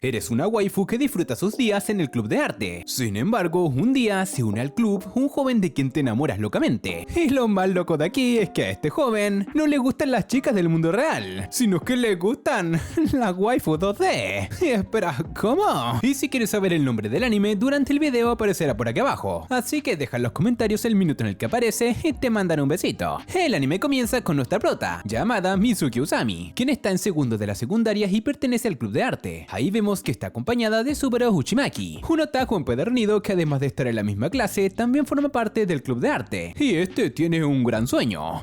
Eres una waifu que disfruta sus días en el club de arte. Sin embargo, un día se une al club un joven de quien te enamoras locamente. Y lo más loco de aquí es que a este joven no le gustan las chicas del mundo real, sino que le gustan las waifu 2D. Y espera, ¿cómo? Y si quieres saber el nombre del anime, durante el video aparecerá por aquí abajo. Así que deja en los comentarios el minuto en el que aparece y te mandan un besito. El anime comienza con nuestra prota, llamada Mizuki Usami, quien está en segundo de la secundaria y pertenece al club de arte. Ahí vemos que está acompañada de Subaru Uchimaki, un otaku empedernido que además de estar en la misma clase, también forma parte del club de arte. Y este tiene un gran sueño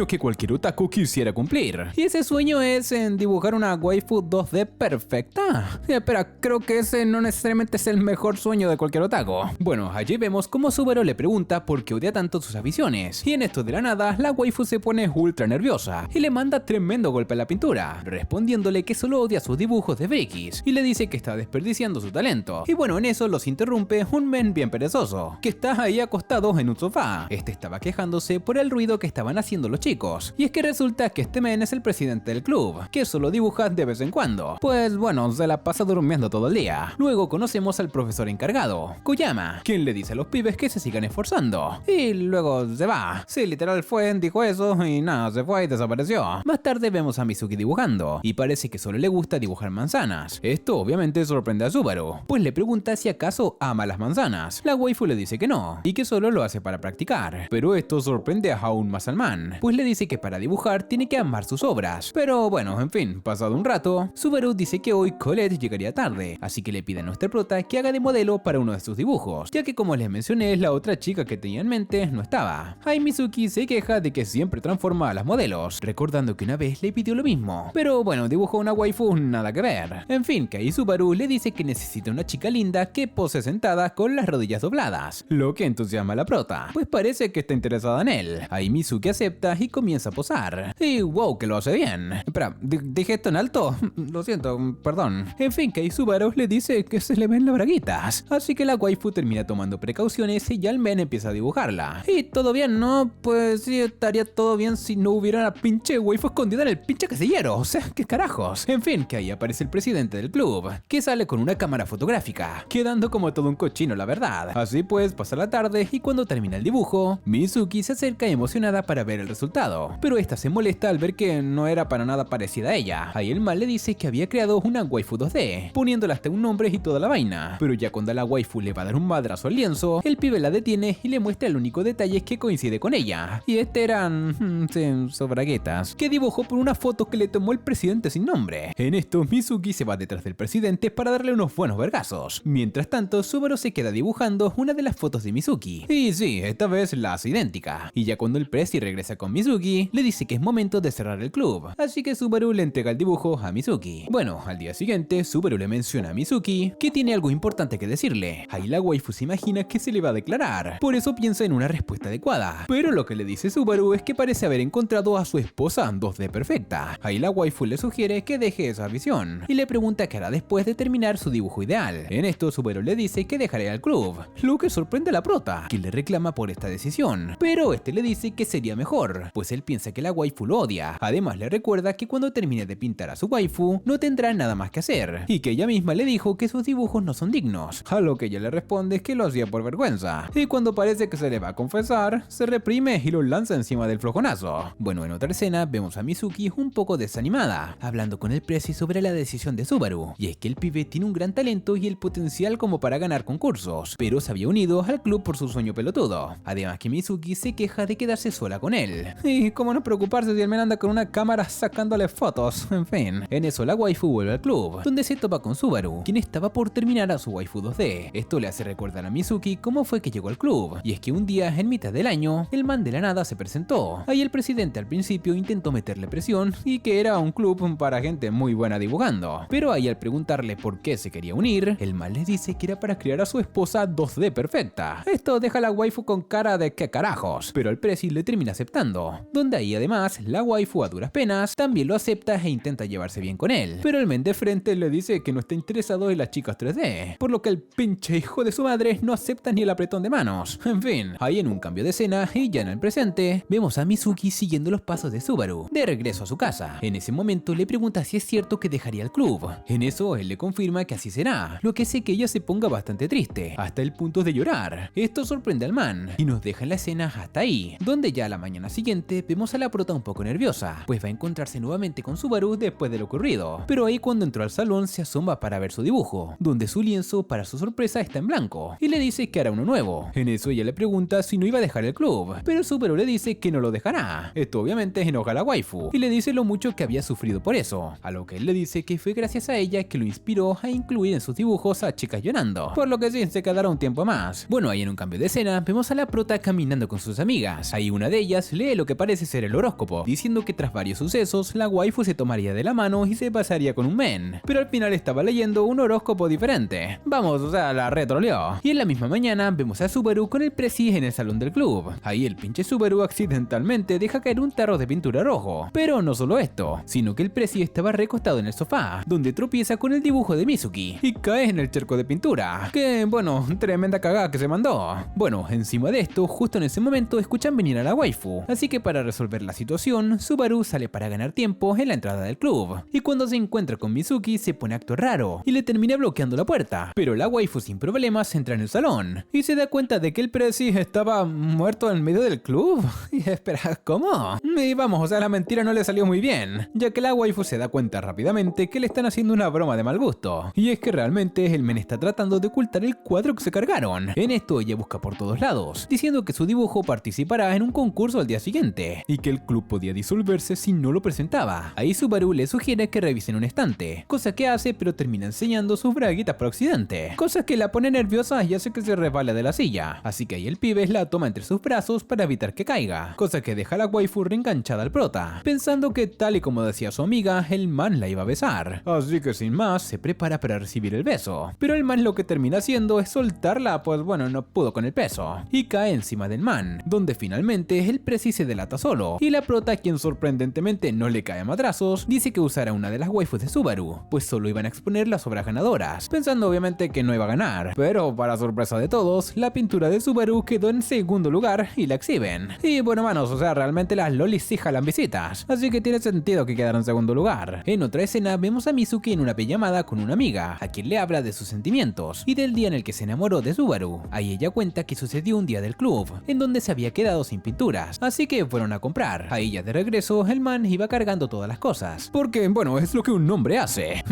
que cualquier otaku quisiera cumplir. Y ese sueño es en dibujar una waifu 2D perfecta. Espera, creo que ese no necesariamente es el mejor sueño de cualquier otaku. Bueno, allí vemos como Subaru le pregunta por qué odia tanto sus aficiones. Y en esto de la nada, la waifu se pone ultra nerviosa y le manda tremendo golpe a la pintura, respondiéndole que solo odia sus dibujos de frikis y le dice que está desperdiciando su talento. Y bueno, en eso los interrumpe un men bien perezoso, que está ahí acostado en un sofá. Este estaba quejándose por el ruido que estaban haciendo los chicos. Y es que resulta que este men es el presidente del club, que solo dibuja de vez en cuando. Pues bueno, se la pasa durmiendo todo el día. Luego conocemos al profesor encargado, Koyama, quien le dice a los pibes que se sigan esforzando. Y luego se va. Sí, literal dijo eso y nada, se fue y desapareció. Más tarde vemos a Mizuki dibujando, y parece que solo le gusta dibujar manzanas. Esto obviamente sorprende a Subaru, pues le pregunta si acaso ama las manzanas. La waifu le dice que no, y que solo lo hace para practicar. Pero esto sorprende aún más al man, pues le dice que para dibujar tiene que amar sus obras. Pero bueno, en fin, pasado un rato, Subaru dice que hoy Colette llegaría tarde, así que le pide a nuestra prota que haga de modelo para uno de sus dibujos, ya que como les mencioné, la otra chica que tenía en mente no estaba. Ai Mizuki se queja de que siempre transforma a las modelos, recordando que una vez le pidió lo mismo. Pero bueno, dibujó una waifu nada que ver. En fin, que ahí Subaru le dice que necesita una chica linda que pose sentada con las rodillas dobladas, lo que entusiasma a la prota, pues parece que está interesada en él. Ahí Mizuki acepta y comienza a posar. Y wow, que lo hace bien. Espera, ¿dije esto en alto? Lo siento, perdón. En fin, que ahí Subaru le dice que se le ven las braguitas, así que la waifu termina tomando precauciones y ya el men empieza a dibujarla. Y todo bien, ¿no? Pues sí, estaría todo bien si no hubiera una pinche waifu escondida en el pinche casillero. O sea, ¿qué carajos? En fin, que ahí aparece el presidente del club, que sale con una cámara fotográfica, quedando como todo un cochino, la verdad. Así pues, pasa la tarde y cuando termina el dibujo, Mizuki se acerca emocionada para ver el resultado, pero esta se molesta al ver que no era para nada parecida a ella. Ahí el mal le dice que había creado una waifu 2D, poniéndole hasta un nombre y toda la vaina, pero ya cuando la waifu le va a dar un madrazo al lienzo, el pibe la detiene y le muestra el único detalle que coincide con ella, y eran sus braguetas, que dibujó por una foto que le tomó el presidente sin nombre. En esto, Mizuki se va detrás del presidente para darle unos buenos vergazos. Mientras tanto, Subaru se queda dibujando una de las fotos de Mizuki. Y sí, esta vez la hace idéntica. Y ya cuando el presi regresa con Mizuki, le dice que es momento de cerrar el club. Así que Subaru le entrega el dibujo a Mizuki. Bueno, al día siguiente, Subaru le menciona a Mizuki que tiene algo importante que decirle. Ahí la waifu se imagina que se le va a declarar. Por eso piensa en una respuesta adecuada. Pero lo que le dice Subaru es que parece haber encontrado a su esposa 2D perfecta. Ahí la waifu le sugiere que deje esa visión. Y le pregunta qué hará después de terminar su dibujo ideal. En esto, Subaru le dice que dejaría el club, lo que sorprende a la prota, que le reclama por esta decisión. Pero este le dice que sería mejor, pues él piensa que la waifu lo odia. Además le recuerda que cuando termine de pintar a su waifu, no tendrá nada más que hacer, y que ella misma le dijo que sus dibujos no son dignos, a lo que ella le responde que lo hacía por vergüenza. Y cuando parece que se le va a confesar, se reprime y lo lanza encima del flojonazo. Bueno, en otra escena vemos a Mizuki un poco desanimada, hablando con el presi sobre la decisión de Subaru, y es que el pibe tiene un gran talento y el potencial como para ganar concursos, pero se había unido al club por su sueño pelotudo. Además que Mizuki se queja de quedarse sola con él. Y cómo no preocuparse si el men anda con una cámara sacándole fotos. En fin, en eso la waifu vuelve al club, donde se topa con Subaru, quien estaba por terminar a su waifu 2D. Esto le hace recordar a Mizuki cómo fue que llegó al club, y es que un día en mitad del año, el man de la nada se presentó. Ahí el presidente al principio intentó meterle presión y que era un club para gente muy buena dibujando, pero ahí al preguntarle por qué se quería unir, el man le dice que era para crear a su esposa 2D perfecta. Esto deja a la waifu con cara de qué carajos, pero el presi le termina aceptando, donde ahí además la waifu a duras penas también lo acepta e intenta llevarse bien con él, pero el men de frente le dice que no está interesado en las chicas 3D, por lo que el pinche hijo de su madre no acepta ni el apretón de manos. En fin, ahí en un cambio de escena y ya en el presente, vemos a Mizuki siguiendo los pasos de Subaru, de regreso a su casa. En ese momento le pregunta si es cierto que dejaría el club. En eso eso él le confirma que así será, lo que hace que ella se ponga bastante triste, hasta el punto de llorar. Esto sorprende al man y nos deja en la escena hasta ahí, donde ya a la mañana siguiente vemos a la prota un poco nerviosa, pues va a encontrarse nuevamente con Subaru después de lo ocurrido. Pero ahí cuando entró al salón se asoma para ver su dibujo, donde su lienzo para su sorpresa está en blanco, y le dice que hará uno nuevo. En eso ella le pregunta si no iba a dejar el club, pero Subaru le dice que no lo dejará. Esto obviamente enoja a la waifu, y le dice lo mucho que había sufrido por eso, a lo que él le dice que fue gracias a ella que lo inspiró a incluir en sus dibujos a chicas llorando, por lo que sí, se quedará un tiempo más. Bueno, ahí en un cambio de escena vemos a la prota caminando con sus amigas. Ahí una de ellas lee lo que parece ser el horóscopo, diciendo que tras varios sucesos la waifu se tomaría de la mano y se pasaría con un men, pero al final estaba leyendo un horóscopo diferente. Vamos, o sea, la retroleó. Y en la misma mañana vemos a Subaru con el presi en el salón del club. Ahí el pinche Subaru accidentalmente deja caer un tarro de pintura rojo. Pero no solo esto, sino que el presi estaba recostado en el sofá, donde tropieza con el dibujo de Mizuki y cae en el charco de pintura. Que bueno, tremenda cagada que se mandó. Bueno, encima de esto, justo en ese momento escuchan venir a la waifu, así que para resolver la situación, Subaru sale para ganar tiempo en la entrada del club, y cuando se encuentra con Mizuki se pone a actuar raro y le termina bloqueando la puerta, pero la waifu sin problemas entra en el salón y se da cuenta de que el presi estaba muerto en medio del club. Y espera, ¿cómo? Y vamos, o sea, la mentira no le salió muy bien, ya que la waifu se da cuenta rápidamente que le están haciendo una broma de mal gusto, y es que realmente el men está tratando de ocultar el cuadro que se cargaron. En esto ella busca por todos lados, diciendo que su dibujo participará en un concurso al día siguiente y que el club podía disolverse si no lo presentaba. Ahí Subaru le sugiere que revisen un estante, cosa que hace, pero termina enseñando sus braguitas por accidente, cosa que la pone nerviosa y hace que se resbale de la silla, así que ahí el pibe la toma entre sus brazos para evitar que caiga, cosa que deja a la waifu reenganchada al prota, pensando que tal y como decía su amiga, el man la iba a besar, así que sin más se prepara para recibir el beso, pero el man lo que termina haciendo es soltarla, pues bueno, no pudo con el peso, y cae encima del man, donde finalmente el presi se delata solo, y la prota, quien sorprendentemente no le cae a madrazos, dice que usará una de las waifus de Subaru, pues solo iban a exponer las obras ganadoras, pensando obviamente que no iba a ganar, pero para sorpresa de todos, la pintura de Subaru quedó en segundo lugar y la exhiben. Y bueno, manos, o sea, realmente las lolis sí jalan visitas, así que tiene sentido que quedara en segundo lugar. En otra escena vemos a Mizuki en una pijamada con una amiga, a quien le habla de sus sentimientos y del día en el que se enamoró de Subaru. Ahí ella cuenta que sucedió un día del club, en donde se había quedado sin pinturas, así que fueron a comprar. Ahí ya de regreso, el man iba cargando todas las cosas, porque bueno, es lo que un hombre hace.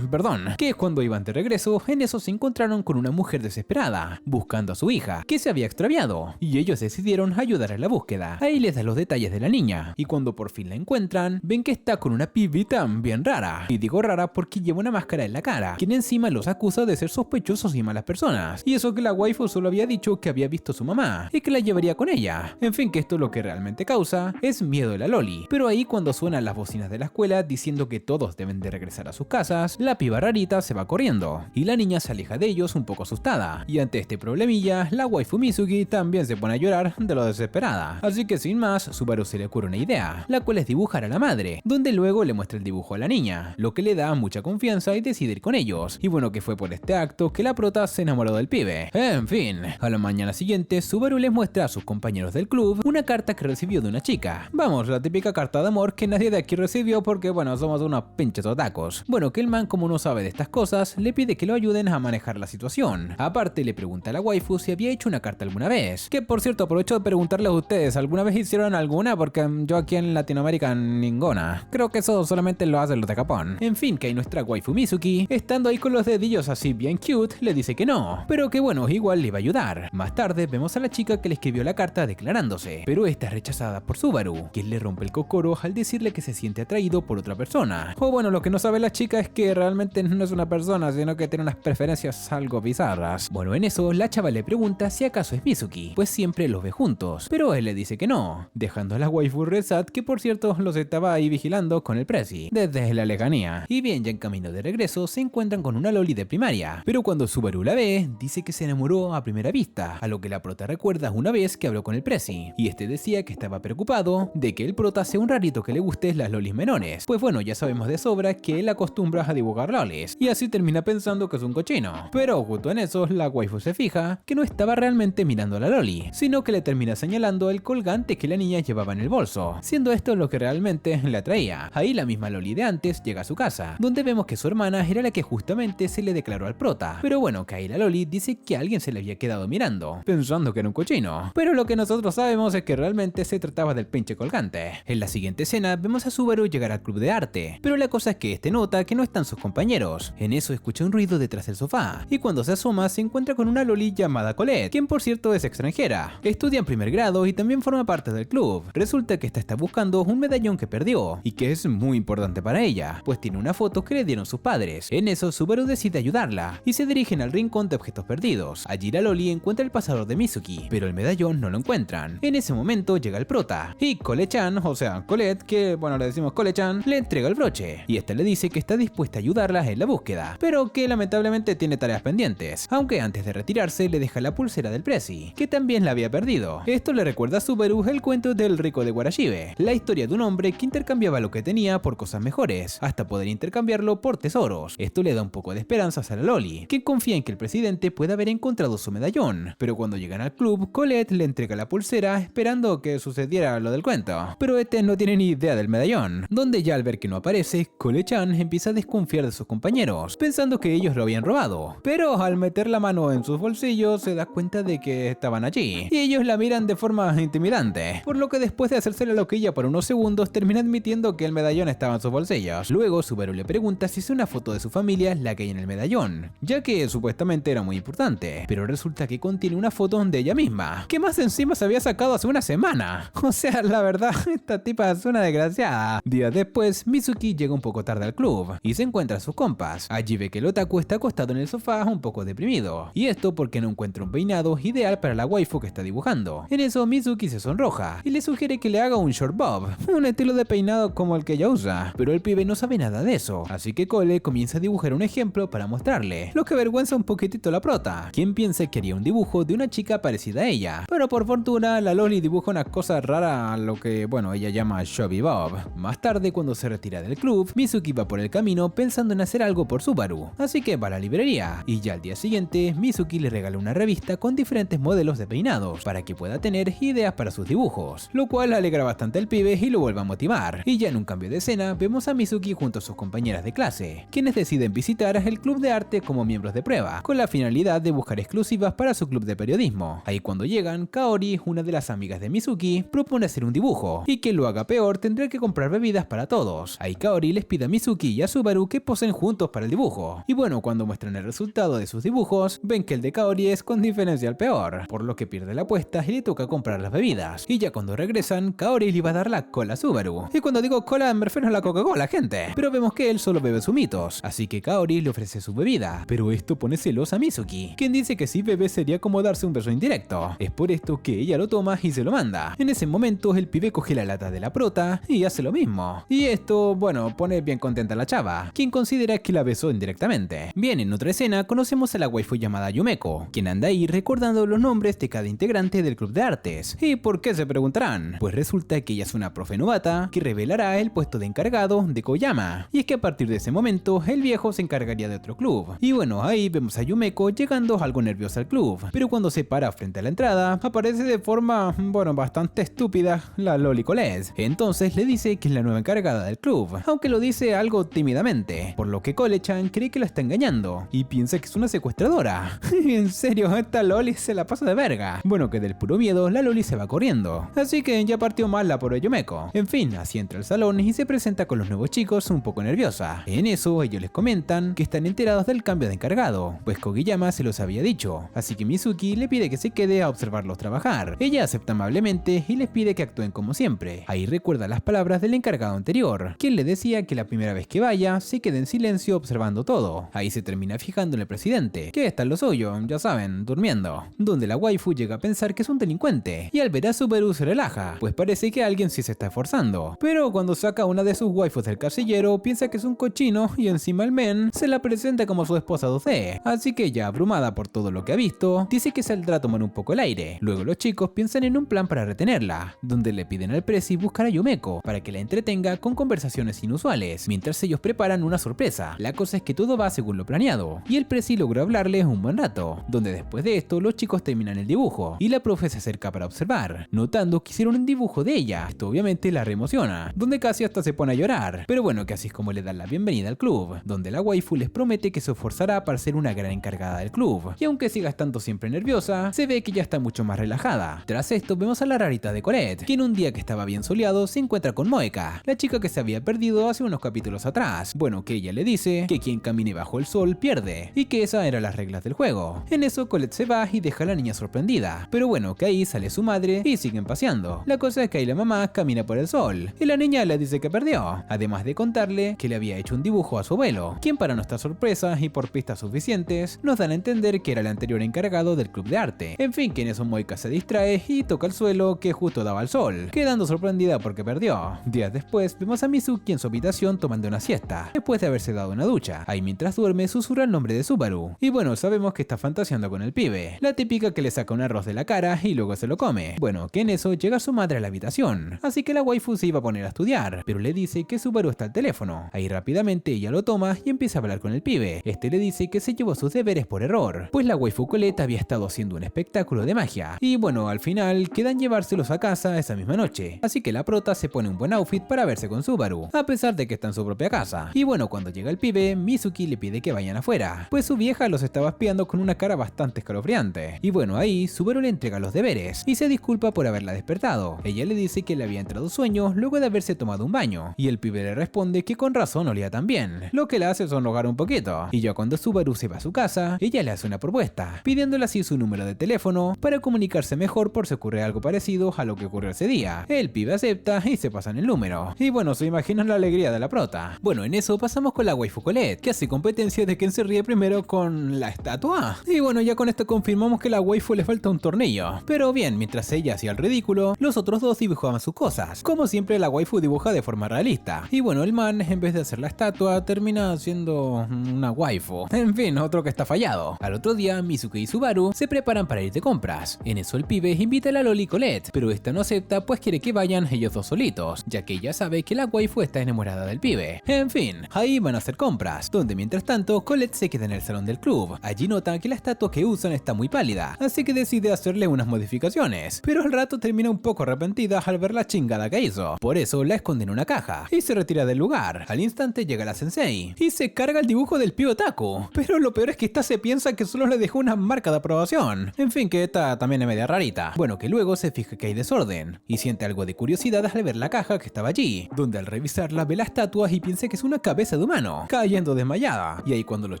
Perdón, que cuando iban de regreso, en eso se encontraron con una mujer desesperada, buscando a su hija, que se había extraviado, y ellos decidieron ayudar en la búsqueda. Ahí les da los detalles de la niña, y cuando por fin la encuentran, ven que está con una pibita bien rara, y digo rara porque lleva una máscara en la cara, quien encima los acusa de ser sospechosos y malas personas, y eso que la waifu solo había dicho que había visto a su mamá, y que la llevaría con ella. En fin, que esto lo que realmente causa es miedo de la loli, pero ahí cuando suenan las bocinas de la escuela diciendo que todos deben de regresar a sus casas, la piba rarita se va corriendo, y la niña se aleja de ellos un poco asustada, y ante este problemilla, la waifu Mizuki también se pone a llorar de lo desesperada, así que sin más, Subaru se le ocurre una idea, la cual es dibujar a la madre, donde luego le muestra el dibujo a la niña, lo que le da mucha confianza y decide ir con ellos, y bueno, que fue por este acto que la prota se enamoró del pibe. En fin, a la mañana siguiente, Subaru les muestra a sus compañeros del club una carta que recibió de una chica. Vamos, la típica carta de amor que nadie de aquí recibió porque bueno, somos unos pinches otacos. Bueno, que el man, como no sabe de estas cosas, le pide que lo ayuden a manejar la situación. Aparte, le pregunta a la waifu si había hecho una carta alguna vez, que por cierto aprovecho de preguntarles a ustedes, ¿alguna vez hicieron alguna? Porque yo aquí en Latinoamérica ninguna. Creo que eso solamente lo hacen los de Japón. En fin, que hay nuestra waifu Mizuki, estando ahí con los dedillos así bien cute, le dice que no, pero que bueno, igual le iba a ayudar. Más tarde vemos a la chica que le escribió la carta declarándose, pero esta es rechazada por Subaru, quien le rompe el cocoro al decirle que se siente atraído por otra persona. O bueno, lo que no sabe la chica es que realmente no es una persona, sino que tiene unas preferencias algo bizarras. Bueno, en eso la chava le pregunta si acaso es Mizuki, pues siempre los ve juntos, pero él le dice que no, dejando a la waifu Resat, que por cierto los estaba ahí vigilando con el presi, desde la lejanía. Y bien, ya en camino de regreso se encuentran con una loli de primaria, pero cuando Subaru la ve, dice que se enamoró a primera vista, a lo que la prota recuerda una vez que habló con el presi, y este decía que estaba preocupado de que el prota sea un rarito que le guste las lolis menores, pues bueno, ya sabemos de sobra que él acostumbra a dibujar lolis, y así termina pensando que es un cochino. Pero justo en eso, la waifu se fija que no estaba realmente mirando a la loli, sino que le termina señalando el colgante que la niña llevaba en el bolso, siendo esto lo que realmente le atraía. Ahí la misma loli de antes llega a su casa, donde vemos que que su hermana era la que justamente se le declaró al prota. Pero bueno, que ahí la Loli dice que alguien se le había quedado mirando, pensando que era un cochino. Pero lo que nosotros sabemos es que realmente se trataba del pinche colgante. En la siguiente escena vemos a Subaru llegar al club de arte, pero la cosa es que este nota que no están sus compañeros. En eso escucha un ruido detrás del sofá, y cuando se asoma se encuentra con una Loli llamada Colette, quien por cierto es extranjera. Estudia en primer grado y también forma parte del club. Resulta que esta está buscando un medallón que perdió, y que es muy importante para ella, pues tiene una foto que le dieron sus padres. En eso Subaru decide ayudarla, y se dirigen al rincón de objetos perdidos. Allí la Loli encuentra el pasador de Mizuki, pero el medallón no lo encuentran. En ese momento llega el prota, y Colette-chan, o sea Colette, que bueno le decimos Colette-chan, le entrega el broche, y esta le dice que está dispuesta a ayudarla en la búsqueda, pero que lamentablemente tiene tareas pendientes, aunque antes de retirarse le deja la pulsera del Prezi, que también la había perdido. Esto le recuerda a Subaru el cuento del rico de Warashibe, la historia de un hombre que intercambiaba lo que tenía por cosas mejores, hasta poder intercambiarlo por tesoros. Esto le da un poco de esperanzas a la Loli, que confía en que el presidente pueda haber encontrado su medallón, pero cuando llegan al club, Colette le entrega la pulsera esperando que sucediera lo del cuento, pero este no tiene ni idea del medallón, donde ya al ver que no aparece, Colette-chan empieza a desconfiar de sus compañeros, pensando que ellos lo habían robado, pero al meter la mano en sus bolsillos se da cuenta de que estaban allí, y ellos la miran de forma intimidante, por lo que después de hacerse la loquilla por unos segundos termina admitiendo que el medallón estaba en sus bolsillos. Luego Subaru le pregunta si es una foto de su familia la que hay en el medallón, ya que supuestamente era muy importante, pero resulta que contiene una foto de ella misma, que más encima se había sacado hace una semana. O sea, la verdad, esta tipa es una desgraciada. Días después, Mizuki llega un poco tarde al club y se encuentra a sus compas. Allí ve que el otaku está acostado en el sofá un poco deprimido, y esto porque no encuentra un peinado ideal para la waifu que está dibujando. En eso Mizuki se sonroja y le sugiere que le haga un short bob, un estilo de peinado como el que ella usa, pero el pibe no sabe nada de eso, así que Cole comienza a dibujar un ejemplo para mostrarle, lo que avergüenza un poquitito a la prota, quien piensa que haría un dibujo de una chica parecida a ella, pero por fortuna la Loli dibuja una cosa rara a lo que, bueno, ella llama Chubby Bob. Más tarde, cuando se retira del club, Mizuki va por el camino pensando en hacer algo por Subaru, así que va a la librería, y ya al día siguiente, Mizuki le regala una revista con diferentes modelos de peinados, para que pueda tener ideas para sus dibujos, lo cual alegra bastante al pibe y lo vuelve a motivar. Y ya en un cambio de escena, vemos a Mizuki junto a sus compañeras de clase, quienes deciden visitar el club de arte como miembros de prueba, con la finalidad de buscar exclusivas para su club de periodismo. Ahí cuando llegan, Kaori, una de las amigas de Mizuki, propone hacer un dibujo, y quien lo haga peor tendrá que comprar bebidas para todos. Ahí Kaori les pide a Mizuki y a Subaru que posen juntos para el dibujo, y bueno, cuando muestran el resultado de sus dibujos, ven que el de Kaori es con diferencia el peor, por lo que pierde la apuesta y le toca comprar las bebidas. Y ya cuando regresan, Kaori le va a dar la cola a Subaru, y cuando digo cola me refiero a la Coca-Cola, gente, pero vemos que él solo bebe zumitos, así que Kaori le ofrece su bebida, pero esto pone celosa a Mizuki, quien dice que si bebe sería como darse un beso indirecto. Es por esto que ella lo toma y se lo manda. En ese momento el pibe coge la lata de la prota y hace lo mismo, y esto, bueno, pone bien contenta a la chava, quien considera que la besó indirectamente. Bien, en otra escena conocemos a la waifu llamada Yumeko, quien anda ahí recordando los nombres de cada integrante del club de artes. ¿Y por qué se preguntarán? Pues resulta que ella es una profe novata que revelará el puesto de encargado de Koyama, y es que a partir de ese momento el viejo se encargaría de otro club. Y bueno, ahí vemos a Yumeko llegando algo nerviosa al club, pero cuando se para frente a la entrada aparece de forma, bueno, bastante estúpida la Loli Colette. Entonces le dice que es la nueva encargada del club, aunque lo dice algo tímidamente, por lo que Colette-chan cree que la está engañando y piensa que es una secuestradora. En serio, esta Loli se la pasa de verga. Bueno, que del puro miedo la Loli se va corriendo, así que ya partió mal la pobre Yumeko. En fin, así entra al salón y se presenta con los nuevos chicos un poco nerviosa. En eso ellos les comentan que están enterados del cambio de encargado, pues Kogiyama se los había dicho, así que Mizuki le pide que se quede a observarlos trabajar. Ella acepta amablemente y les pide que actúen como siempre. Ahí recuerda las palabras del encargado anterior, quien le decía que la primera vez que vaya se quede en silencio observando todo. Ahí se termina fijando en el presidente, que está en lo suyo, ya saben, durmiendo, donde la waifu llega a pensar que es un delincuente, y al ver a Subaru se relaja, pues parece que alguien sí se está esforzando. Pero cuando saca una de sus waifus del casillero, piensa que es un cochino y encima el men se la presenta como su esposa 2D, así que ya abrumada por todo lo que ha visto, dice que saldrá a tomar un poco el aire. Luego los chicos piensan en un plan para retenerla, donde le piden al Prezi buscar a Yumeko para que la entretenga con conversaciones inusuales, mientras ellos preparan una sorpresa. La cosa es que todo va según lo planeado, y el Prezi logró hablarles un buen rato, donde después de esto los chicos terminan el dibujo, y la profe se acerca para observar, notando que hicieron un dibujo de ella. Esto obviamente la reemociona, donde casi hasta se pone a llorar, pero bueno, que así es como le dan la bienvenida bienvenida al club, donde la waifu les promete que se esforzará para ser una gran encargada del club, y aunque siga estando siempre nerviosa, se ve que ya está mucho más relajada. Tras esto vemos a la rarita de Colette, quien un día que estaba bien soleado se encuentra con Moeka, la chica que se había perdido hace unos capítulos atrás. Bueno, que ella le dice que quien camine bajo el sol pierde, y que esas eran las reglas del juego. En eso Colette se va y deja a la niña sorprendida, pero bueno, que ahí sale su madre y siguen paseando. La cosa es que ahí la mamá camina por el sol, y la niña le dice que perdió, además de contarle que le había hecho un dibujo a su abuelo, quien para nuestra sorpresa y por pistas suficientes, nos dan a entender que era el anterior encargado del club de arte. En fin, que en eso Moeka se distrae y toca el suelo que justo daba al sol, quedando sorprendida porque perdió. Días después vemos a Mizuki en su habitación tomando una siesta, después de haberse dado una ducha. Ahí mientras duerme susurra el nombre de Subaru, y bueno, sabemos que está fantaseando con el pibe, la típica que le saca un arroz de la cara y luego se lo come. Bueno, que en eso llega su madre a la habitación, así que la waifu se iba a poner a estudiar, pero le dice que Subaru está al teléfono. Ahí rápidamente ella lo toma y empieza a hablar con el pibe. Este le dice que se llevó sus deberes por error, pues la waifu Colette había estado haciendo un espectáculo de magia, y bueno, al final quedan llevárselos a casa esa misma noche, así que la prota se pone un buen outfit para verse con Subaru, a pesar de que está en su propia casa. Y bueno, cuando llega el pibe, Mizuki le pide que vayan afuera, pues su vieja los estaba espiando con una cara bastante escalofriante. Y bueno, ahí Subaru le entrega los deberes y se disculpa por haberla despertado. Ella le dice que le había entrado sueño luego de haberse tomado un baño, y el pibe le responde que con razón olía tan bien, lo que la hace sonrojar un poquito. Y ya cuando Subaru se va a su casa, ella le hace una propuesta, pidiéndole así su número de teléfono para comunicarse mejor por si ocurre algo parecido a lo que ocurrió ese día. El pibe acepta y se pasan el número. Y bueno, se imaginan la alegría de la prota. Bueno, en eso pasamos con la waifu Colette, que hace competencia de quien se ríe primero con la estatua. Y bueno, ya con esto confirmamos que a la waifu le falta un tornillo. Pero bien, mientras ella hacía el ridículo, los otros dos dibujaban sus cosas. Como siempre, la waifu dibuja de forma realista. Y bueno, el man, en vez de hacer la estatua, termina haciendo una waifu. En fin, otro que está fallado. Al otro día, Mizuki y Subaru se preparan para ir de compras. En eso el pibe invita a la loli Colette, pero esta no acepta pues quiere que vayan ellos dos solitos, ya que ella sabe que la waifu está enamorada del pibe. En fin, ahí van a hacer compras, donde mientras tanto Colette se queda en el salón del club. Allí nota que la estatua que usan está muy pálida, así que decide hacerle unas modificaciones, pero al rato termina un poco arrepentida al ver la chingada que hizo. Por eso la esconde en una caja y se retira del lugar. Al instante llega la sensei y se carga el dibujo del pibe otaku, pero lo peor es que esta se piensa que solo le dejó una marca de aprobación. En fin, que esta también es media rarita. Bueno, que luego se fija que hay desorden y siente algo de curiosidad al ver la caja que estaba allí, donde al revisarla ve la estatua y piensa que es una cabeza de humano, cayendo desmayada. Y ahí cuando los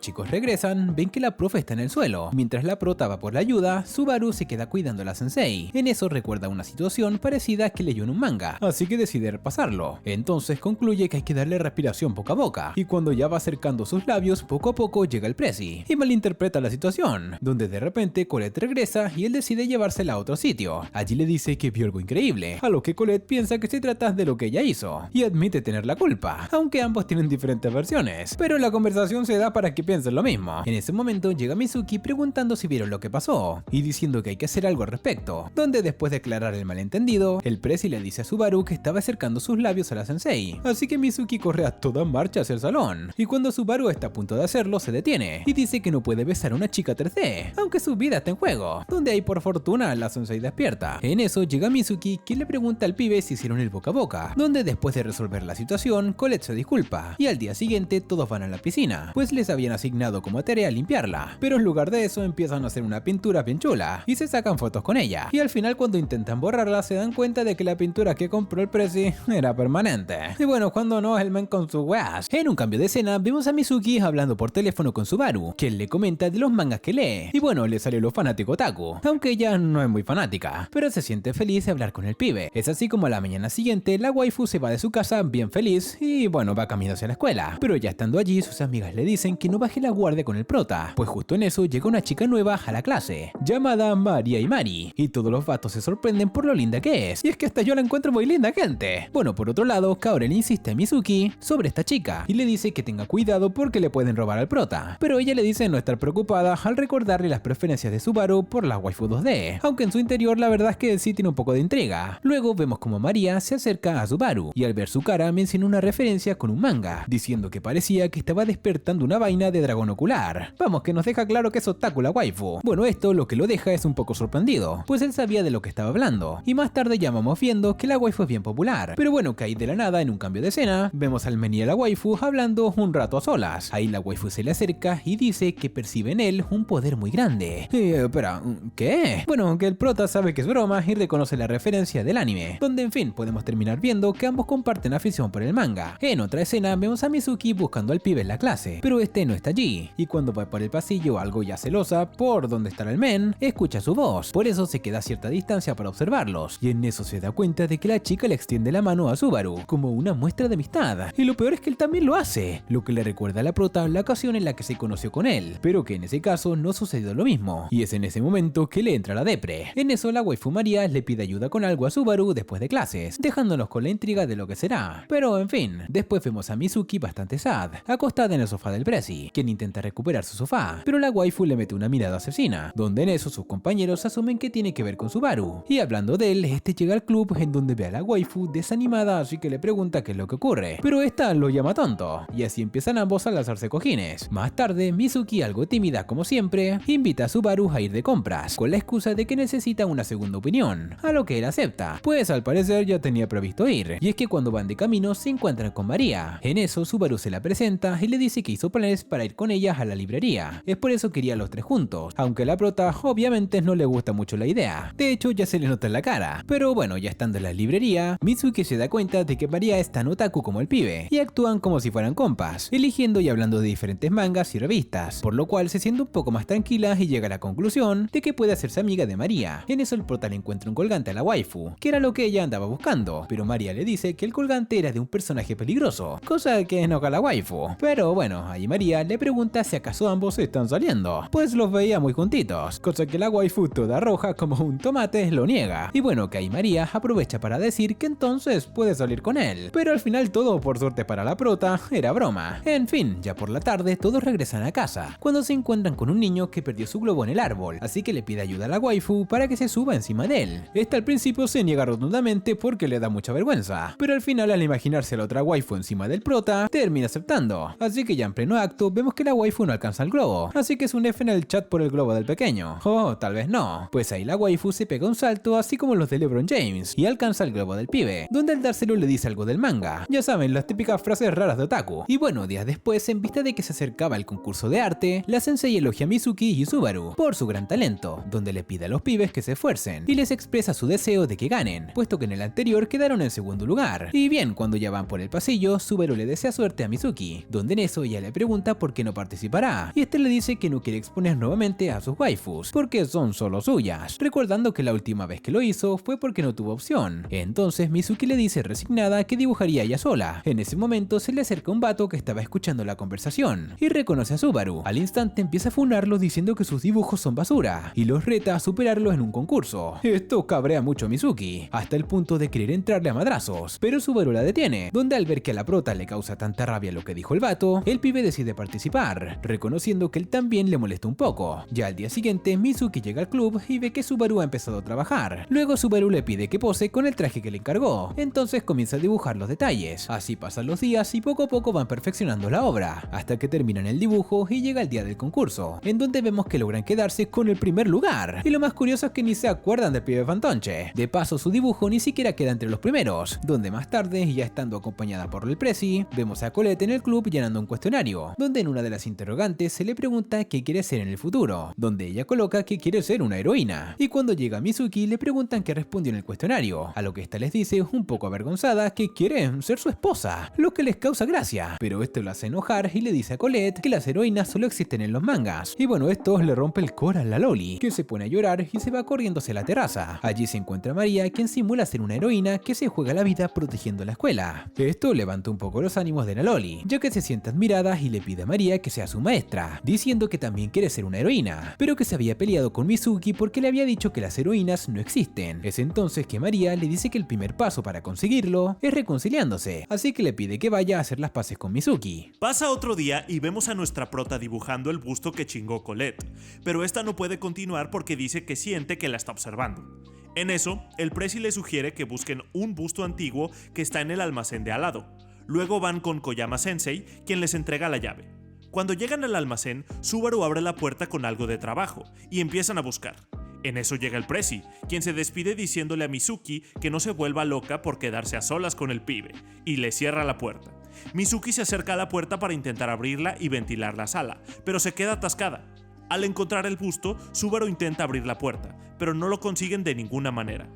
chicos regresan, ven que la profe está en el suelo. Mientras la prota va por la ayuda, Subaru se queda cuidando a la sensei. En eso recuerda una situación parecida que leyó en un manga, así que decide repasarlo. Entonces concluye que hay que darle respiración boca a boca, y cuando ya va acercando sus labios, poco a poco llega el presi y malinterpreta la situación, donde de repente Colette regresa y él decide llevársela a otro sitio. Allí le dice que vio algo increíble, a lo que Colette piensa que se trata de lo que ella hizo y admite tener la culpa, aunque ambos tienen diferentes versiones, pero la conversación se da para que piensen lo mismo. En ese momento llega Mizuki preguntando si vieron lo que pasó y diciendo que hay que hacer algo al respecto, donde después de aclarar el malentendido, el presi le dice a Subaru que estaba acercando sus labios a la sensei, así que Mizuki corre a toda marcha hacia el salón, y cuando Subaru está a punto de hacerlo se detiene y dice que no puede besar a una chica 3D, aunque su vida está en juego, donde ahí por fortuna la sensei despierta. En eso llega Mizuki, quien le pregunta al pibe si hicieron el boca a boca, donde después de resolver la situación, Colette se disculpa, y al día siguiente todos van a la piscina, pues les habían asignado como tarea limpiarla, pero en lugar de eso empiezan a hacer una pintura bien chula, y se sacan fotos con ella, y al final cuando intentan borrarla se dan cuenta de que la pintura que compró el presi era permanente. Y bueno, cuando no, el men con sus weas. En un cambio de escena vemos a Mizuki hablando por teléfono con Subaru, quien le comenta de los mangas que lee, y bueno, le salió lo fanático otaku, aunque ella no es muy fanática, pero se siente feliz de hablar con el pibe. Es así como a la mañana siguiente la waifu se va de su casa bien feliz y bueno, va camino hacia la escuela, pero ya estando allí sus amigas le dicen que no baje la guardia con el prota, pues justo en eso llega una chica nueva a la clase, llamada María y Mari, y todos los vatos se sorprenden por lo linda que es, y es que hasta yo la encuentro muy linda, gente. Bueno, por otro lado, Kaoru le insiste a Mizuki sobre esta chica, y le dice que tenga cuidado porque le pueden robar al prota, pero ella le dice no estar preocupada al recordarle las preferencias de Subaru por la waifu 2D, aunque en su interior la verdad es que sí tiene un poco de intriga. Luego vemos como María se acerca a Subaru, y al ver su cara menciona una referencia con un manga, diciendo que parecía que estaba despertando una vaina de dragón ocular. Vamos, que nos deja claro que es otaku la waifu. Bueno, esto lo que lo deja es un poco sorprendido, pues él sabía de lo que estaba hablando, y más tarde ya vamos viendo que la waifu es bien popular. Pero bueno, que ahí de la nada, en un cambio de escena, vemos al men y a la waifu waifu hablando un rato a solas. Ahí la waifu se le acerca y dice que percibe en él un poder muy grande. Espera, ¿qué? Bueno, que el prota sabe que es broma y reconoce la referencia del anime, donde en fin podemos terminar viendo que ambos comparten afición por el manga. En otra escena vemos a Mizuki buscando al pibe en la clase, pero este no está allí, y cuando va por el pasillo algo ya celosa por donde estará el men, escucha su voz, por eso se queda a cierta distancia para observarlos, y en eso se da cuenta de que la chica le extiende la mano a Subaru, como una muestra de amistad, y lo peor es que él también lo hace, lo que le recuerda a la prota la ocasión en la que se conoció con él, pero que en ese caso no sucedió lo mismo, y es en ese momento que le entra la depre. En eso la waifu María le pide ayuda con algo a Subaru después de clases, dejándonos con la intriga de lo que será. Pero en fin, después vemos a Mizuki bastante sad, acostada en el sofá del presi, quien intenta recuperar su sofá, pero la waifu le mete una mirada asesina, donde en eso sus compañeros asumen que tiene que ver con Subaru, y hablando de él, este llega al club en donde ve a la waifu desanimada, así que le pregunta qué es lo que ocurre, pero esta lo llama tonto, y así empiezan ambos a lanzarse cojines. Más tarde, Mizuki, algo tímida como siempre, invita a Subaru a ir de compras, con la excusa de que necesita una segunda opinión, a lo que él acepta, pues al parecer ya tenía previsto ir, y es que cuando van de camino se encuentran con María. En eso Subaru se la presenta y le dice que hizo planes para ir con ella a la librería, es por eso quería a los tres juntos, aunque a la prota obviamente no le gusta mucho la idea, de hecho ya se le nota en la cara, pero bueno, ya estando en la librería, Mizuki se da cuenta de que María es tan otaku como el pibe, y actúan como si fueran compas, eligiendo y hablando de diferentes mangas y revistas, por lo cual se siente un poco más tranquila y llega a la conclusión de que puede hacerse amiga de María. En eso el prota le encuentra un colgante a la waifu, que era lo que ella andaba buscando, pero María le dice que el colgante era de un personaje peligroso, cosa que enoja a la waifu. Pero bueno, ahí María le pregunta si acaso ambos están saliendo, pues los veía muy juntitos, cosa que la waifu, toda roja como un tomate, lo niega. Y bueno, que ahí María aprovecha para decir que entonces puede salir con él, pero al final todo, por suerte para la prota, era broma. En fin, ya por la tarde todos regresan a casa, cuando se encuentran con un niño que perdió su globo en el árbol, así que le pide ayuda a la waifu para que se suba encima de él. Esta al principio se niega rotundamente porque le da mucha vergüenza, pero al final al imaginarse a la otra waifu encima del prota, termina aceptando. Así que ya en pleno acto vemos que la waifu no alcanza el globo, así que es un F en el chat por el globo del pequeño. O tal vez no, pues ahí la waifu se pega un salto así como los de LeBron James y alcanza el globo del pibe, donde al dárselo le dice algo del manga. Ya saben, las típicas frases raras de otaku. Y bueno, días después, en vista de que se acercaba el concurso de arte, la sensei elogia a Mizuki y Subaru por su gran talento, donde le pide a los pibes que se esfuercen y les expresa su deseo de que ganen, puesto que en el anterior quedaron en segundo lugar. Y bien, cuando ya van por el pasillo, Subaru le desea suerte a Mizuki, donde en eso ella le pregunta por qué no participará, y este le dice que no quiere exponer nuevamente a sus waifus, porque son solo suyas, recordando que la última vez que lo hizo fue porque no tuvo opción. Entonces Mizuki le dice resignada que dibujaría ella sola. En ese momento se le acerca un vato que estaba escuchando la conversación y reconoce a Subaru. Al instante empieza a funarlo diciendo que sus dibujos son basura y los reta a superarlo en un concurso. Esto cabrea mucho a Mizuki, hasta el punto de querer entrarle a madrazos, pero Subaru la detiene, donde al ver que a la prota le causa tanta rabia lo que dijo el vato, el pibe decide participar, reconociendo que él también le molesta un poco. Ya al día siguiente, Mizuki llega al club y ve que Subaru ha empezado a trabajar. Luego Subaru le pide que pose con el traje que le encargó, entonces comienza a dibujar los detalles. Así pasan los días y poco a poco van perfeccionando la obra, hasta que terminan el dibujo y llega el día del concurso, en donde vemos que logran quedarse con el primer lugar. Y lo más curioso es que ni se acuerdan del pibe fantonche. De paso, su dibujo ni siquiera queda entre los primeros, donde más tarde, ya estando acompañada por el presi, vemos a Colette en el club llenando un cuestionario, donde en una de las interrogantes se le pregunta qué quiere ser en el futuro, donde ella coloca que quiere ser una heroína. Y cuando llega Mizuki le preguntan qué respondió en el cuestionario, a lo que esta les dice, un poco avergonzada, que quiere ser su esposa, lo que les causa gracia, pero esto lo hace enojar y le dice a Colette que las heroínas solo existen en los mangas. Y bueno, esto le rompe el core a la Loli, que se pone a llorar y se va corriendo hacia la terraza. Allí se encuentra María, quien simula ser una heroína que se juega la vida protegiendo la escuela. Esto levanta un poco los ánimos de la Loli, ya que se siente admirada y le pide a María que sea su maestra, diciendo que también quiere ser una heroína, pero que se había peleado con Mizuki porque le había dicho que las heroínas no existen. Es entonces que María le dice que el primer paso para conseguirlo es reconciliándose, así que le pide que vaya a hacer las paces con Mizuki. Pasa otro día y vemos a nuestra prota dibujando el busto que chingó Colette, pero esta no puede continuar porque dice que siente que la está observando. En eso, el presi le sugiere que busquen un busto antiguo que está en el almacén de al lado. Luego van con Koyama Sensei, quien les entrega la llave. Cuando llegan al almacén, Subaru abre la puerta con algo de trabajo y empiezan a buscar. En eso llega el presi, quien se despide diciéndole a Mizuki que no se vuelva loca por quedarse a solas con el pibe, y le cierra la puerta. Mizuki se acerca a la puerta para intentar abrirla y ventilar la sala, pero se queda atascada. Al encontrar el busto, Subaru intenta abrir la puerta, pero no lo consiguen de ninguna manera.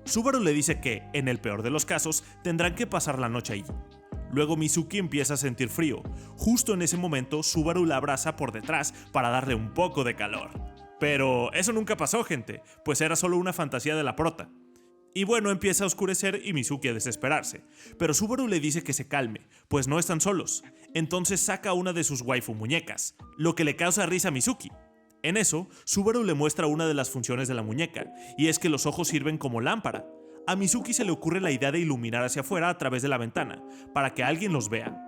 Subaru le dice que, en el peor de los casos, tendrán que pasar la noche allí. Luego Mizuki empieza a sentir frío. Justo en ese momento, Subaru la abraza por detrás para darle un poco de calor. Pero eso nunca pasó, gente, pues era solo una fantasía de la prota. Y bueno, empieza a oscurecer y Mizuki a desesperarse, pero Subaru le dice que se calme, pues no están solos. Entonces saca una de sus waifu muñecas, lo que le causa risa a Mizuki. En eso, Subaru le muestra una de las funciones de la muñeca, y es que los ojos sirven como lámpara. A Mizuki se le ocurre la idea de iluminar hacia afuera a través de la ventana, para que alguien los vea.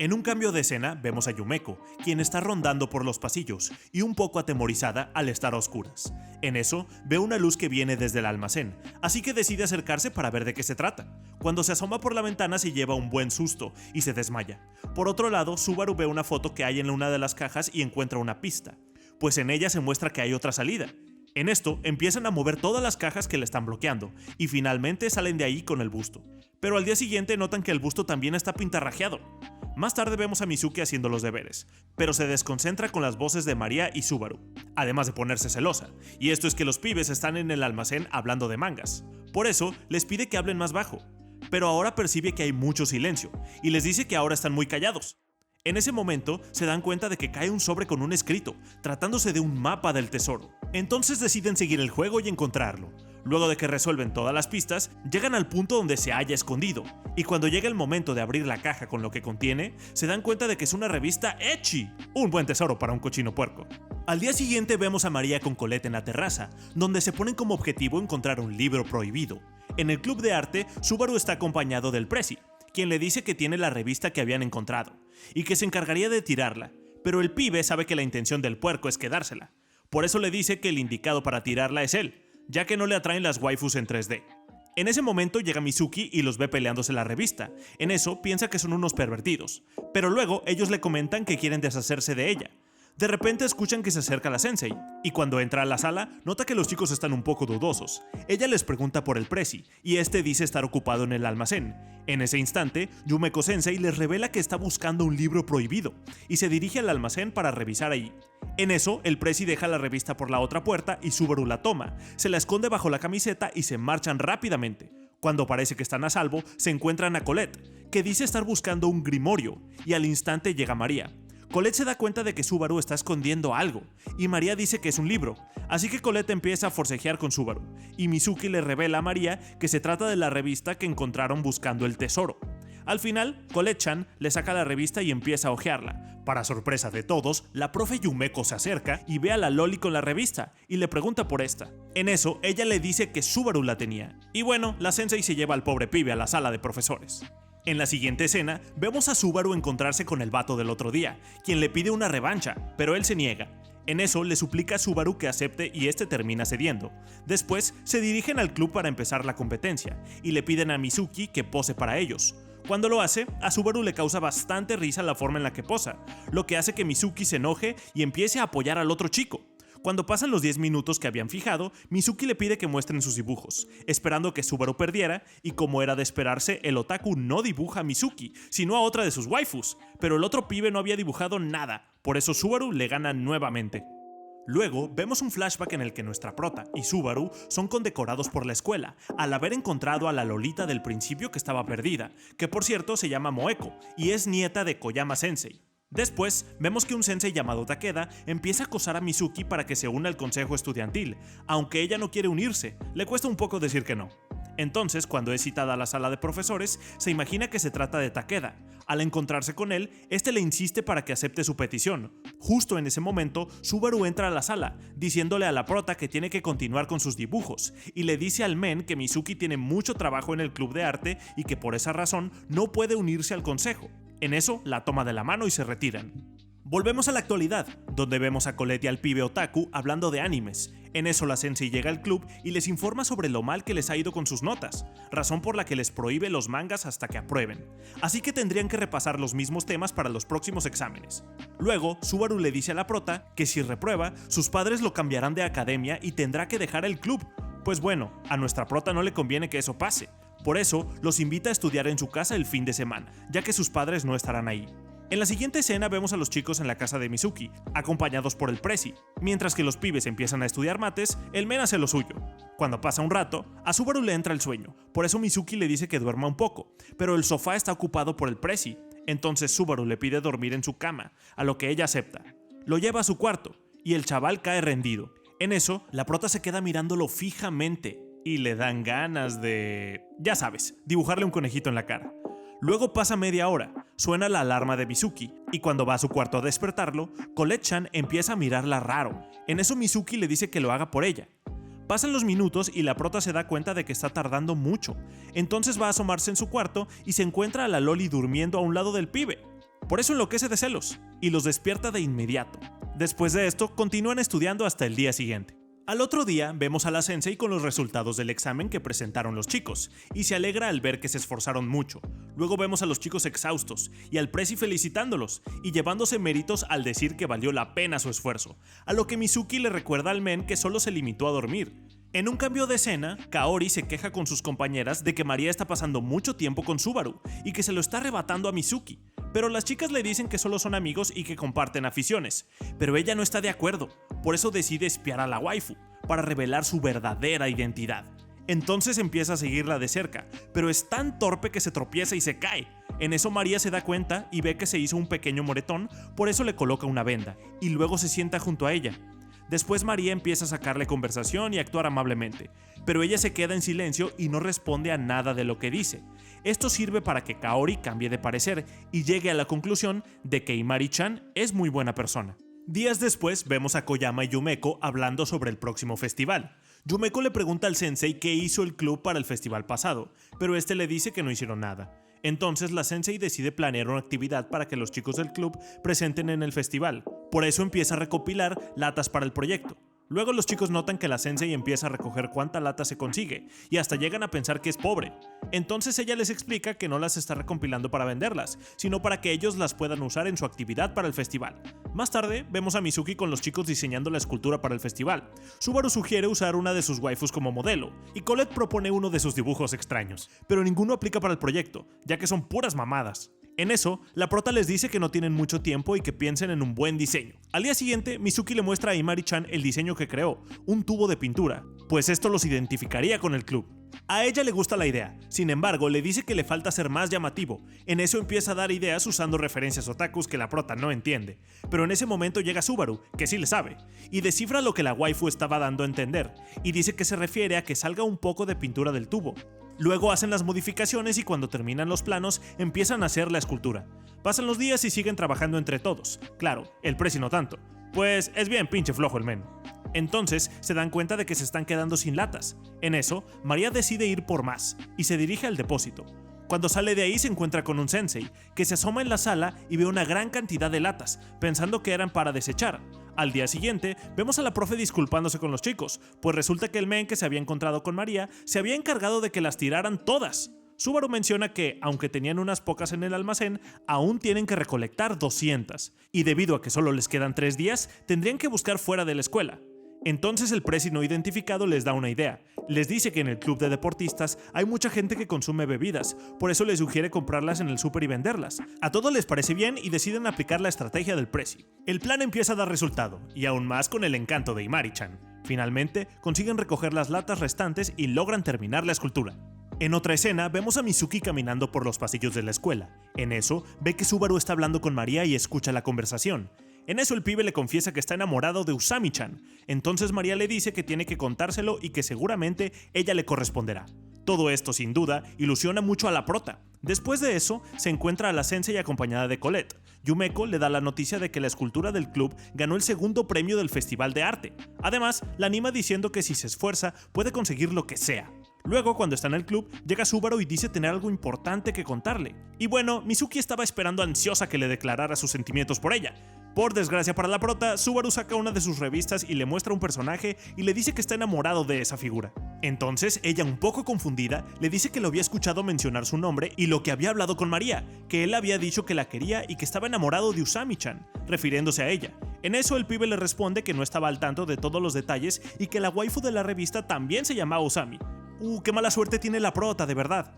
En un cambio de escena, vemos a Yumeko, quien está rondando por los pasillos, y un poco atemorizada al estar a oscuras. En eso, ve una luz que viene desde el almacén, así que decide acercarse para ver de qué se trata. Cuando se asoma por la ventana se lleva un buen susto y se desmaya. Por otro lado, Subaru ve una foto que hay en una de las cajas y encuentra una pista, pues en ella se muestra que hay otra salida. En esto, empiezan a mover todas las cajas que le están bloqueando, y finalmente salen de ahí con el busto. Pero al día siguiente notan que el busto también está pintarrajeado. Más tarde vemos a Mizuki haciendo los deberes, pero se desconcentra con las voces de María y Subaru, además de ponerse celosa, y esto es que los pibes están en el almacén hablando de mangas. Por eso, les pide que hablen más bajo, pero ahora percibe que hay mucho silencio, y les dice que ahora están muy callados. En ese momento, se dan cuenta de que cae un sobre con un escrito, tratándose de un mapa del tesoro. Entonces deciden seguir el juego y encontrarlo. Luego de que resuelven todas las pistas, llegan al punto donde se halla escondido, y cuando llega el momento de abrir la caja con lo que contiene, se dan cuenta de que es una revista ecchi, un buen tesoro para un cochino puerco. Al día siguiente vemos a María con Colette en la terraza, donde se ponen como objetivo encontrar un libro prohibido. En el club de arte, Subaru está acompañado del Prezi, quien le dice que tiene la revista que habían encontrado, y que se encargaría de tirarla, pero el pibe sabe que la intención del puerco es quedársela. Por eso le dice que el indicado para tirarla es él, ya que no le atraen las waifus en 3D. En ese momento llega Mizuki y los ve peleándose la revista. En eso piensa que son unos pervertidos, pero luego ellos le comentan que quieren deshacerse de ella. De repente escuchan que se acerca la sensei, y cuando entra a la sala, nota que los chicos están un poco dudosos. Ella les pregunta por el Prezi, y este dice estar ocupado en el almacén. En ese instante, Yumeko sensei les revela que está buscando un libro prohibido, y se dirige al almacén para revisar ahí. En eso, el Prezi deja la revista por la otra puerta y Subaru la toma, se la esconde bajo la camiseta y se marchan rápidamente. Cuando parece que están a salvo, se encuentran a Colette, que dice estar buscando un grimorio, y al instante llega María. Colette se da cuenta de que Subaru está escondiendo algo, y María dice que es un libro, así que Colette empieza a forcejear con Subaru, y Mizuki le revela a María que se trata de la revista que encontraron buscando el tesoro. Al final, Colette-chan le saca la revista y empieza a hojearla. Para sorpresa de todos, la profe Yumeko se acerca y ve a la Loli con la revista, y le pregunta por esta. En eso, ella le dice que Subaru la tenía, y bueno, la sensei se lleva al pobre pibe a la sala de profesores. En la siguiente escena, vemos a Subaru encontrarse con el vato del otro día, quien le pide una revancha, pero él se niega. En eso le suplica a Subaru que acepte y este termina cediendo. Después, se dirigen al club para empezar la competencia, y le piden a Mizuki que pose para ellos. Cuando lo hace, a Subaru le causa bastante risa la forma en la que posa, lo que hace que Mizuki se enoje y empiece a apoyar al otro chico. Cuando pasan los 10 minutos que habían fijado, Mizuki le pide que muestren sus dibujos, esperando que Subaru perdiera, y como era de esperarse, el otaku no dibuja a Mizuki, sino a otra de sus waifus, pero el otro pibe no había dibujado nada, por eso Subaru le gana nuevamente. Luego, vemos un flashback en el que nuestra prota y Subaru son condecorados por la escuela, al haber encontrado a la Lolita del principio que estaba perdida, que por cierto se llama Moeko, y es nieta de Koyama Sensei. Después, vemos que un sensei llamado Takeda empieza a acosar a Mizuki para que se una al consejo estudiantil, aunque ella no quiere unirse, le cuesta un poco decir que no. Entonces, cuando es citada a la sala de profesores, se imagina que se trata de Takeda. Al encontrarse con él, este le insiste para que acepte su petición. Justo en ese momento, Subaru entra a la sala, diciéndole a la prota que tiene que continuar con sus dibujos, y le dice al men que Mizuki tiene mucho trabajo en el club de arte y que por esa razón no puede unirse al consejo. En eso, la toma de la mano y se retiran. Volvemos a la actualidad, donde vemos a Colette y al pibe otaku hablando de animes. En eso la sensei llega al club y les informa sobre lo mal que les ha ido con sus notas, razón por la que les prohíbe los mangas hasta que aprueben. Así que tendrían que repasar los mismos temas para los próximos exámenes. Luego, Subaru le dice a la prota que si reprueba, sus padres lo cambiarán de academia y tendrá que dejar el club. Pues bueno, a nuestra prota no le conviene que eso pase, Por eso, los invita a estudiar en su casa el fin de semana, ya que sus padres no estarán ahí. En la siguiente escena vemos a los chicos en la casa de Mizuki, acompañados por el presi. Mientras que los pibes empiezan a estudiar mates, el men hace lo suyo. Cuando pasa un rato, a Subaru le entra el sueño, por eso Mizuki le dice que duerma un poco, pero el sofá está ocupado por el presi. Entonces Subaru le pide dormir en su cama, a lo que ella acepta. Lo lleva a su cuarto, y el chaval cae rendido. En eso, la prota se queda mirándolo fijamente, y le dan ganas de... ya sabes, dibujarle un conejito en la cara. Luego pasa media hora, suena la alarma de Mizuki, y cuando va a su cuarto a despertarlo, Colette-chan empieza a mirarla raro. En eso Mizuki le dice que lo haga por ella. Pasan los minutos y la prota se da cuenta de que está tardando mucho, entonces va a asomarse en su cuarto y se encuentra a la loli durmiendo a un lado del pibe. Por eso enloquece de celos, y los despierta de inmediato. Después de esto, continúan estudiando hasta el día siguiente. Al otro día, vemos a la sensei con los resultados del examen que presentaron los chicos, y se alegra al ver que se esforzaron mucho. Luego vemos a los chicos exhaustos, y al presi felicitándolos, y llevándose méritos al decir que valió la pena su esfuerzo, a lo que Mizuki le recuerda al men que solo se limitó a dormir. En un cambio de escena, Kaori se queja con sus compañeras de que María está pasando mucho tiempo con Subaru, y que se lo está arrebatando a Mizuki. Pero las chicas le dicen que solo son amigos y que comparten aficiones, pero ella no está de acuerdo, por eso decide espiar a la waifu, para revelar su verdadera identidad. Entonces empieza a seguirla de cerca, pero es tan torpe que se tropieza y se cae. En eso María se da cuenta y ve que se hizo un pequeño moretón, por eso le coloca una venda, y luego se sienta junto a ella. Después María empieza a sacarle conversación y actuar amablemente, pero ella se queda en silencio y no responde a nada de lo que dice. Esto sirve para que Kaori cambie de parecer y llegue a la conclusión de que Imari-chan es muy buena persona. Días después vemos a Koyama y Yumeko hablando sobre el próximo festival. Yumeko le pregunta al sensei qué hizo el club para el festival pasado, pero este le dice que no hicieron nada. Entonces la sensei decide planear una actividad para que los chicos del club presenten en el festival. Por eso empieza a recopilar latas para el proyecto. Luego los chicos notan que la sensei empieza a recoger cuánta lata se consigue, y hasta llegan a pensar que es pobre. Entonces ella les explica que no las está recompilando para venderlas, sino para que ellos las puedan usar en su actividad para el festival. Más tarde, vemos a Mizuki con los chicos diseñando la escultura para el festival. Subaru sugiere usar una de sus waifus como modelo, y Colette propone uno de sus dibujos extraños, pero ninguno aplica para el proyecto, ya que son puras mamadas. En eso, la prota les dice que no tienen mucho tiempo y que piensen en un buen diseño. Al día siguiente, Mizuki le muestra a Imari-chan el diseño que creó, un tubo de pintura, pues esto los identificaría con el club. A ella le gusta la idea, sin embargo le dice que le falta ser más llamativo. En eso empieza a dar ideas usando referencias otakus que la prota no entiende, pero en ese momento llega Subaru, que sí le sabe, y descifra lo que la waifu estaba dando a entender, y dice que se refiere a que salga un poco de pintura del tubo. Luego hacen las modificaciones y cuando terminan los planos empiezan a hacer la escultura. Pasan los días y siguen trabajando entre todos. Claro, el presi no tanto, pues es bien pinche flojo el men. Entonces se dan cuenta de que se están quedando sin latas. En eso, María decide ir por más y se dirige al depósito. Cuando sale de ahí se encuentra con un sensei, que se asoma en la sala y ve una gran cantidad de latas, pensando que eran para desechar. Al día siguiente, vemos a la profe disculpándose con los chicos, pues resulta que el men que se había encontrado con María se había encargado de que las tiraran todas. Subaru menciona que, aunque tenían unas pocas en el almacén, aún tienen que recolectar 200, y debido a que solo les quedan 3 días, tendrían que buscar fuera de la escuela. Entonces el presi no identificado les da una idea. Les dice que en el club de deportistas hay mucha gente que consume bebidas, por eso les sugiere comprarlas en el súper y venderlas. A todos les parece bien y deciden aplicar la estrategia del presi. El plan empieza a dar resultado, y aún más con el encanto de Imari-chan. Finalmente, consiguen recoger las latas restantes y logran terminar la escultura. En otra escena, vemos a Mizuki caminando por los pasillos de la escuela. En eso, ve que Subaru está hablando con María y escucha la conversación. En eso el pibe le confiesa que está enamorado de Usami-chan, entonces María le dice que tiene que contárselo y que seguramente ella le corresponderá. Todo esto, sin duda, ilusiona mucho a la prota. Después de eso, se encuentra a la sensei acompañada de Colette. Yumeko le da la noticia de que la escultura del club ganó el segundo premio del Festival de Arte. Además, la anima diciendo que si se esfuerza, puede conseguir lo que sea. Luego, cuando está en el club, llega Subaru y dice tener algo importante que contarle. Y bueno, Mizuki estaba esperando ansiosa que le declarara sus sentimientos por ella. Por desgracia para la prota, Subaru saca una de sus revistas y le muestra un personaje y le dice que está enamorado de esa figura. Entonces, ella, un poco confundida, le dice que lo había escuchado mencionar su nombre y lo que había hablado con María, que él había dicho que la quería y que estaba enamorado de Usami-chan, refiriéndose a ella. En eso el pibe le responde que no estaba al tanto de todos los detalles y que la waifu de la revista también se llamaba Usami. qué mala suerte tiene la prota, de verdad.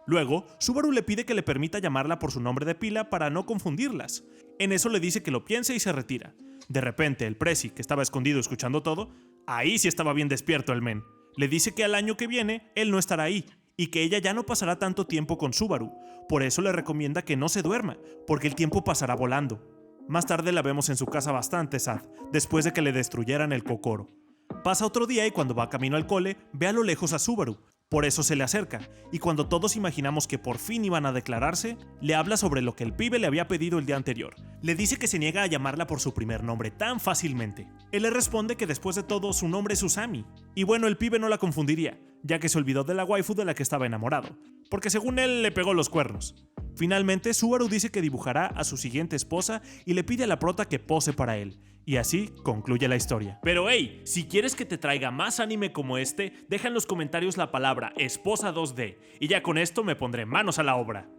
Luego, Subaru le pide que le permita llamarla por su nombre de pila para no confundirlas. En eso le dice que lo piense y se retira. De repente, el Prezi, que estaba escondido escuchando todo, ahí sí estaba bien despierto el men. Le dice que al año que viene, él no estará ahí, y que ella ya no pasará tanto tiempo con Subaru. Por eso le recomienda que no se duerma, porque el tiempo pasará volando. Más tarde la vemos en su casa bastante sad, después de que le destruyeran el Kokoro. Pasa otro día y cuando va camino al cole, ve a lo lejos a Subaru. Por eso se le acerca, y cuando todos imaginamos que por fin iban a declararse, le habla sobre lo que el pibe le había pedido el día anterior. Le dice que se niega a llamarla por su primer nombre tan fácilmente. Él le responde que después de todo su nombre es Usami. Y bueno, el pibe no la confundiría, ya que se olvidó de la waifu de la que estaba enamorado, porque según él le pegó los cuernos. Finalmente, Subaru dice que dibujará a su siguiente esposa y le pide a la prota que pose para él. Y así concluye la historia. Pero hey, si quieres que te traiga más anime como este, deja en los comentarios la palabra esposa 2D y ya con esto me pondré manos a la obra.